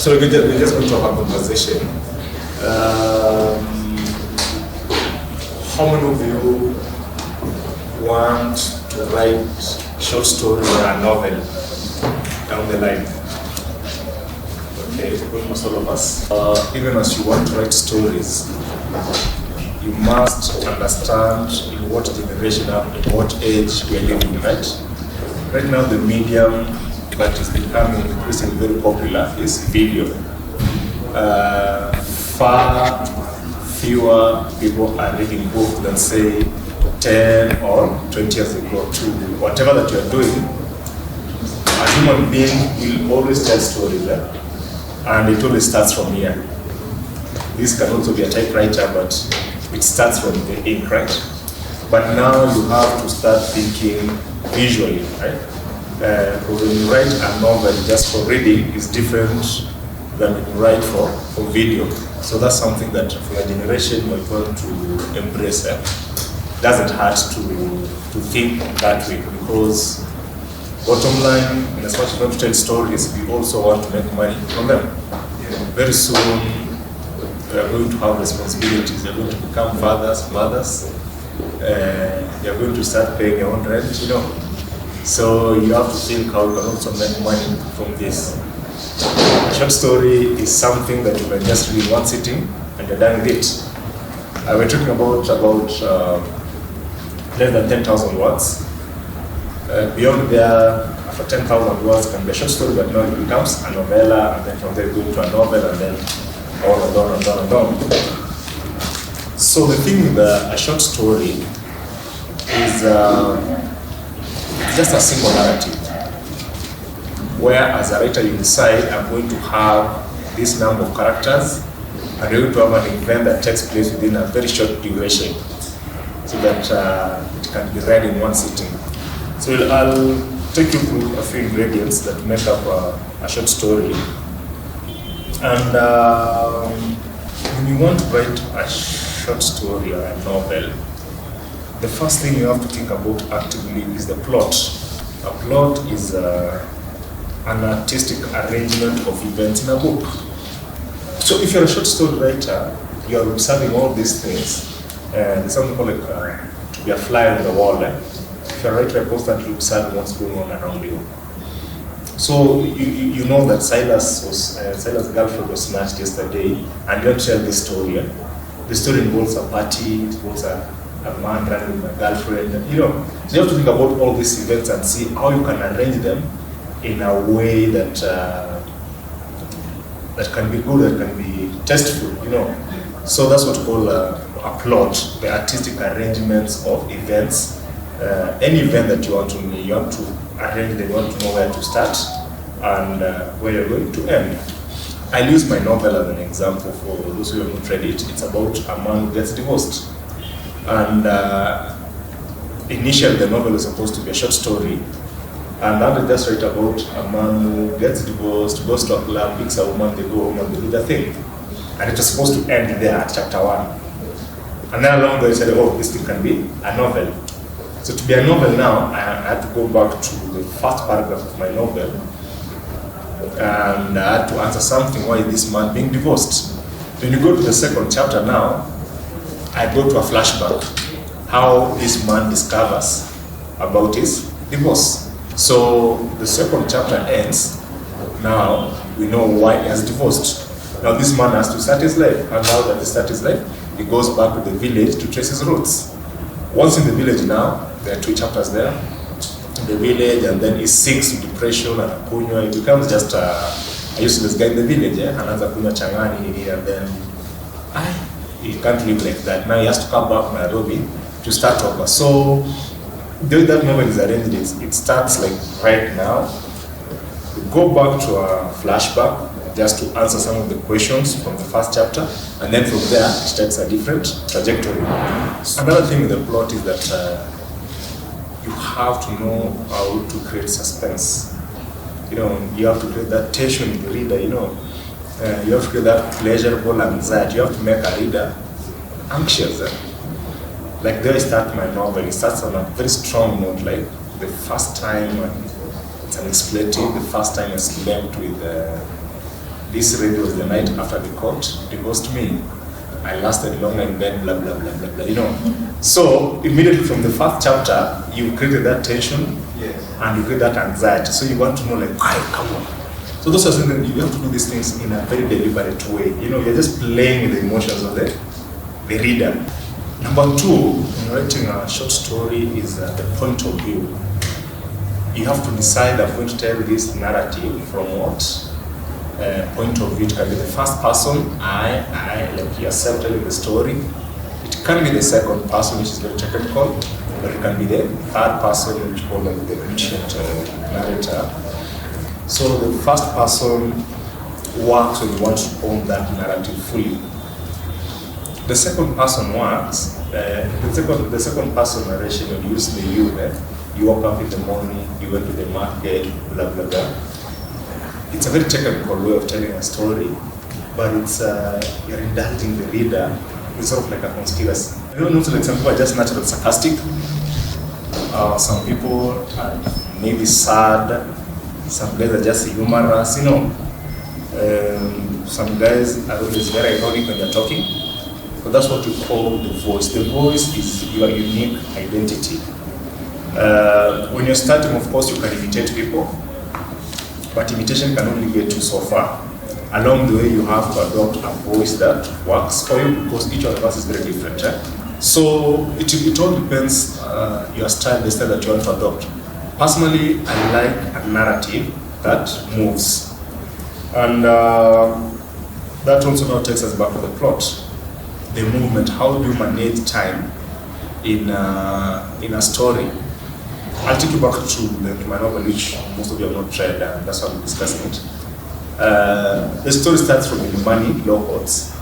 So we're just going to have a conversation. How many of you want to write a short story or a novel down the line? Okay, almost all of us. Even as you want to write stories, you must understand in what generation, in what age we are living, right? Right now, the medium that is becoming increasingly very popular is video. Far fewer people are reading books than say 10 or 20 years ago. To whatever that you are doing, a human being will always tell stories, and it always starts from here. This can also be a typewriter, but it starts from the ink, right? But now you have to start thinking visually, right? Because when you write a novel just for reading is different than when you write for video. So that's something that for a generation we're going to embrace. Doesn't hurt to think that way, because bottom line, in as much as we want to tell stories, we also want to make money from them. Very soon we are going to have responsibilities. You're going to become fathers, mothers. You're going to start paying your own rent, So you have to think how you can also make money from this. A short story is something that you can just read in one sitting and you're done with it. We're talking about less than 10,000 words. Beyond there, after 10,000 words can be a short story, but now it becomes a novella, and then from there going to a novel, and then on and on and on and on. So the thing with a short story is just a single narrative, where as a writer you decide, I'm going to have this number of characters, and you're going to have an event that takes place within a very short duration, so that it can be read in one sitting. So I'll take you through a few ingredients that make up a short story. And when you want to write a short story or a novel, the first thing you have to think about actively is the plot. A plot is an artistic arrangement of events in a book. So if you're a short story writer, you are observing all these things. There's something called to be a fly on the wall. If you're a writer, you're constantly observing what's going on around you. So you know that Silas' girlfriend was snatched yesterday, and you don't tell this story. The story involves a party, it involves a man running with a girlfriend. So you have to think about all these events and see how you can arrange them in a way that that can be good, that can be tasteful. So that's what we call a plot, the artistic arrangements of events. Any event that you want to know, you have to arrange them, you want to know where to start and where you're going to end. I'll use my novel as an example for those who have not read it. It's about a man who gets divorced. And initially the novel is supposed to be a short story. And I will just write about a man who gets divorced, goes to a club, picks a woman, they go home and they do their thing. And it was supposed to end there at chapter 1. And then along the way I said, this thing can be a novel. So to be a novel now, I had to go back to the first paragraph of my novel, and I had to answer something, why is this man being divorced? When you go to the second chapter now, I go to a flashback, how this man discovers about his divorce. So the second chapter ends, now we know why he has divorced. Now this man has to start his life, and now that he starts his life, he goes back to the village to trace his roots. Once in the village now, there are 2 chapters there, in the village, and then he sinks to depression and akunywa. It becomes just a useless guy in the village, another akunywa changani, and then he can't live like that. Now he has to come back to Nairobi to start over. So the way that novel is arranged, it starts like right now. We go back to a flashback just to answer some of the questions from the first chapter, and then from there it takes a different trajectory. Another thing with the plot is that you have to know how to create suspense. You have to create that tension in the reader. You have to create that pleasurable anxiety. You have to make a reader anxious. Like there I start my novel, it starts on a very strong note, like the first time it's an expletive, the first time I slept with this really was the night after the court divorced me. I lasted longer in bed, blah, blah, blah, blah, blah, you know. So immediately from the first chapter, you created that tension, yes, and you create that anxiety. So you want to know, like, come on. So those are things that you have to do these things in a very deliberate way. You know, you're just playing with the emotions of the reader. Number two, in writing a short story is the point of view. You have to decide, I'm going to tell this narrative from what point of view. It can be the first person, I, like yourself telling the story. It can be the second person, which is very technical, but it can be the third person, which is called like the omniscient narrator. So the first person works when you want to own that narrative fully. The second person works, the second person narration, when you use the you, you woke up in the morning, you went to the market, blah, blah, blah. It's a very technical way of telling a story, but it's, you're indulging the reader. It's sort of like a conspiracy. I don't know, so like some people are just naturally sarcastic. Some people are maybe sad. Some guys are just humorous, you know. Some guys are always very ironic when they're talking. So that's what we call the voice. The voice is your unique identity. When you're starting, of course, you can imitate people, but imitation can only get you so far. Along the way, you have to adopt a voice that works for you, because each one of us is very different. So it all depends your style, the style that you want to adopt. Personally, I like a narrative that moves. And that also now takes us back to the plot. The movement, how do you manage time in a story? I'll take you back to my novel, which most of you have not read, and that's why I'm discussing it. The story starts from the money law courts.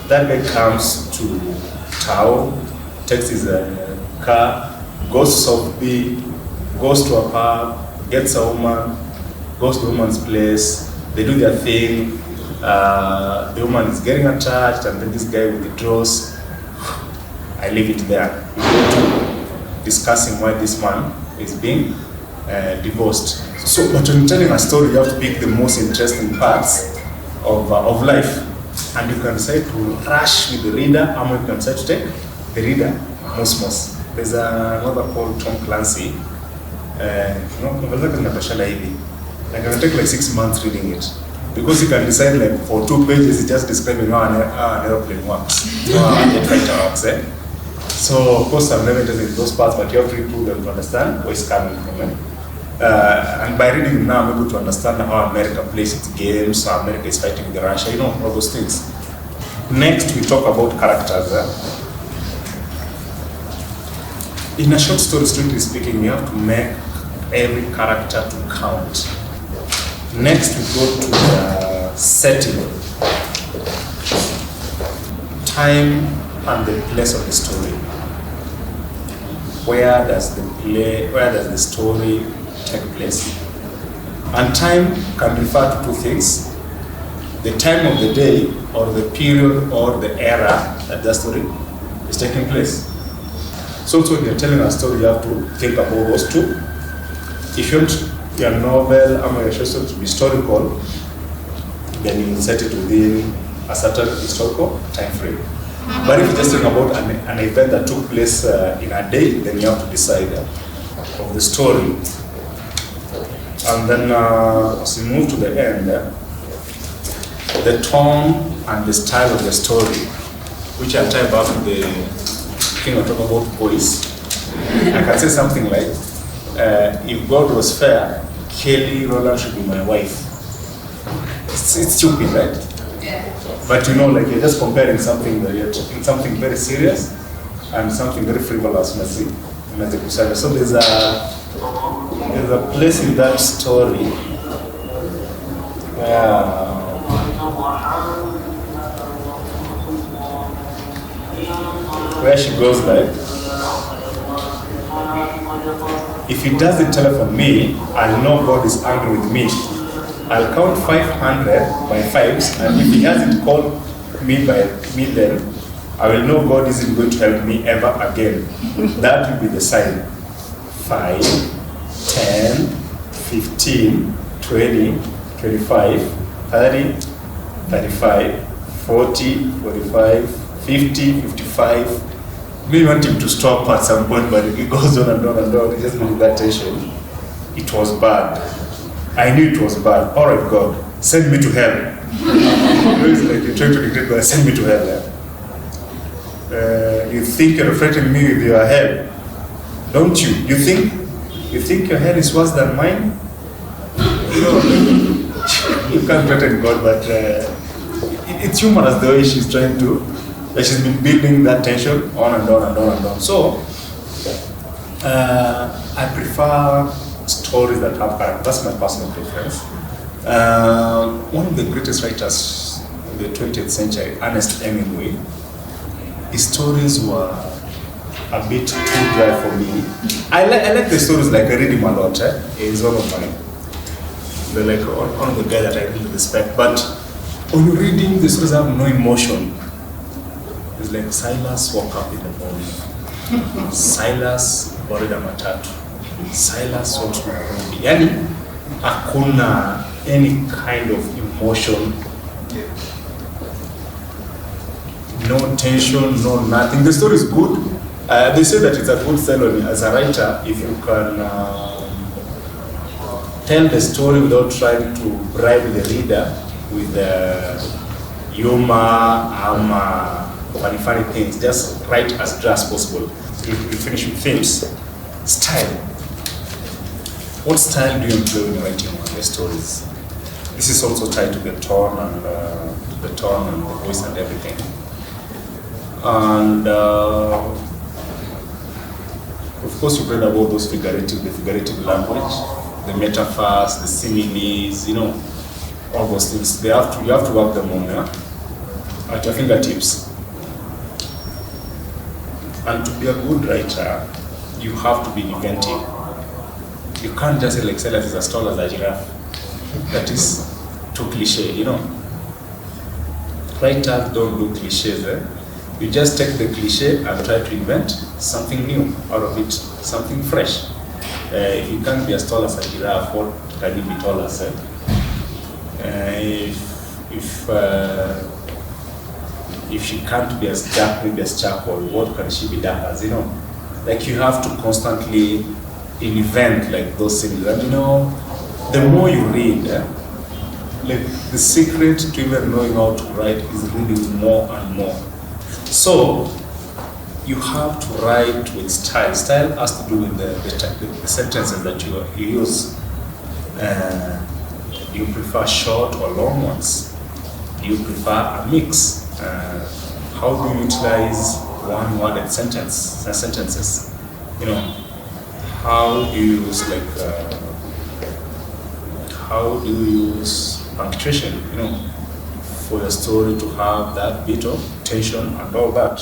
That guy comes to town, takes his car, goes to Sophie, goes to a pub, gets a woman, goes to the woman's place, they do their thing, the woman is getting attached, and then this guy withdraws. I leave it there. We go to discussing why this man is being divorced. So, but when telling a story, you have to pick the most interesting parts of life. And you can decide to rush with the reader, or you can decide to take the reader most. There's another called Tom Clancy. Like I can take like 6 months reading it, because you can decide like for 2 pages, it's just describing how an airplane works, how a jet fighter works. So of course I'm never interested in those parts, but you have to read through them to understand where it's coming from. And by reading them now, I'm able to understand how America plays its games, how America is fighting with Russia, you know, all those things. Next, we talk about characters. In a short story, strictly speaking, you have to make every character to count. Next, we go to the setting, time and the place of the story. Where does the story take place? And time can refer to 2 things: the time of the day, or the period, or the era that the story is taking place. So when you're telling a story, you have to think about those 2. If you want your novel or your short story to be historical, then you set it within a certain historical time frame. But if you're just talking about an event that took place in a day, then you have to decide of the story. And then as we move to the end, the tone and the style of the story, which I'll tie back to the thing I talk about voice. I can say something like, if God was fair, Kelly Rowland should be my wife. It's stupid, right? But you know, like you're just comparing something that you're talking something very serious and something very frivolous, So there's a place in that story where she goes like, if he doesn't telephone me, I'll know God is angry with me. I'll count 500 by 5s, and if he hasn't called me by me then, I will know God isn't going to help me ever again. That will be the sign. 5, 10, 15, 20, 25, 30, 35, 40, 45, 50, 55. We want him to stop at some point, but it goes on and on and on. It just building that tension. It was bad. I knew it was bad. All right, God, send me to hell. It's like you're trying to regret God, send me to hell. You think you're threatening me with your hell, don't you? You think your hell is worse than mine? No, you can't threaten God, but it's humorous the way she's trying to. She's been building that tension on and on and on and on. So I prefer stories that have character. That's my personal preference. One of the greatest writers in the 20th century, Ernest Hemingway, his stories were a bit too dry for me. I like the stories, like I read him a lot. He's one of my, like one of the guys that I really respect. But when you're reading the stories, have no emotion. It's like Silas woke up in the morning. Silas borrowed a matatu. Silas went to Nairobi. Yani, hakuna any kind of emotion, no tension, no nothing. The story is good. They say that it's a good style as a writer if you can tell the story without trying to bribe the reader with humor, funny things. Just write as dry as possible. You finish with themes. Style. What style do you employ when writing your stories? This is also tied to the tone and the voice and everything. And of course, you've read about the figurative language, the metaphors, the similes, all those things. You have to work them on at your fingertips. And to be a good writer, you have to be inventive. You can't just say like Silas is as tall as a giraffe. That is too cliche, Writers don't do cliches. You just take the cliche and try to invent something new out of it, something fresh. If you can't be as tall as a giraffe, what can you be tall as? If she can't be as dark, maybe as charcoal, what can she be dark as? Like you have to constantly invent like those things. And the more you read, like the secret to even knowing how to write is reading more and more. So you have to write with style. Style has to do with the sentences that you use. You prefer short or long ones. You prefer a mix. How do you utilize one-worded sentences? How do you use how do you use punctuation? For your story to have that bit of tension and all that.